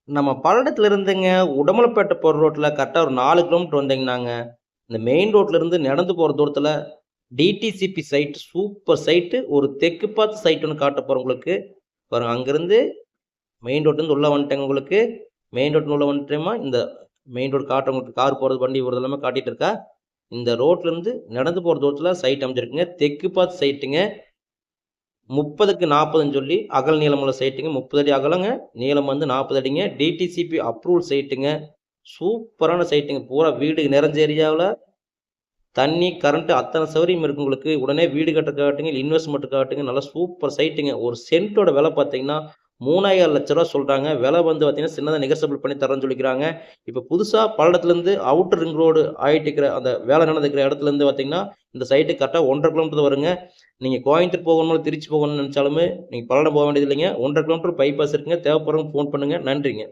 நம்ம பல்லடத்துல இருந்துங்க உடமலைப்பேட்டை போற ரோட்ல கரெக்டா ஒரு 4 கிலோமீட்டர் வந்தீங்கன்னாங்க, இந்த மெயின் ரோட்ல இருந்து நடந்து போற தூரத்துல டிடிசிபி சைட் சூப்பர் சைட்டு. ஒரு தெற்கு பார்த்த சைட் ஒண்ணு காட்டப் போறேன் உங்களுக்கு. பாருங்க அங்கிருந்து மெயின் ரோட்லருந்து உள்ள வந்துட்டேங்க உங்களுக்கு. மெயின் ரோட்ல உள்ள வந்துட்டேமா, இந்த மெயின் ரோடு காட்டுறேன் உங்களுக்கு. கார் போறது, வண்டி போறது எல்லாமே காட்டிட்டு இருக்கா. இந்த ரோட்ல இருந்து நடந்து போற தூரத்துல சைட் அமைஞ்சிருக்குங்க. தெற்கு பார்த்த சைட்டுங்க. 30க்கு 40ன்னு சொல்லி அகல நீளமுள்ள சைட்டுங்க. 30 அடி அகலங்க. நீளம் வந்து 40 அடிங்க. டிடிசிபி அப்ரூவல் சைட்டுங்க. சூப்பரான சைட்டுங்க. பூரா வீடு நிறைஞ்ச ஏரியாவுல தண்ணி, கரண்ட் அத்தனை சௌகரியம் இருக்கு உங்களுக்கு. உடனே வீடு கட்டுறதுக்காகட்டுங்க, இன்வெஸ்ட்மென்ட்டுக்காகட்டுங்க நல்லா சூப்பர் சைட்டுங்க. ஒரு சென்ட்டோட விலை பார்த்தீங்கன்னா, ரூ. 3,500,000 சொல்றாங்க. விலை வந்து பார்த்தீங்கன்னா, சின்னதா நெகோஷியபிள் பண்ணி தர்றேன்னு சொல்லிக்கிறாங்க. இப்ப புதுசா பல்லடத்துலருந்து அவுட்டர் ரிங் ரோடு ஆயிட்டு இருக்கிற அந்த வேலை நடந்துக்கிற இடத்துலருந்து பார்த்தீங்கன்னா, இந்த சைட்டு கரெக்ட்டா 1 1/2 கிலோமீட்டர் தான் வருங்க. நீங்க கோயம்புத்தூர் போகணும், திருச்சி போகணும்னு நெனச்சாலுமே, நீங்க பல்லடம் போ வேண்டியது இல்லைங்க. 1 1/2 கிலோமீட்டர் பைபாஸ் இருக்குங்க. தேவைப்படுறவங்க ஃபோன் பண்ணுங்க. நன்றிங்க.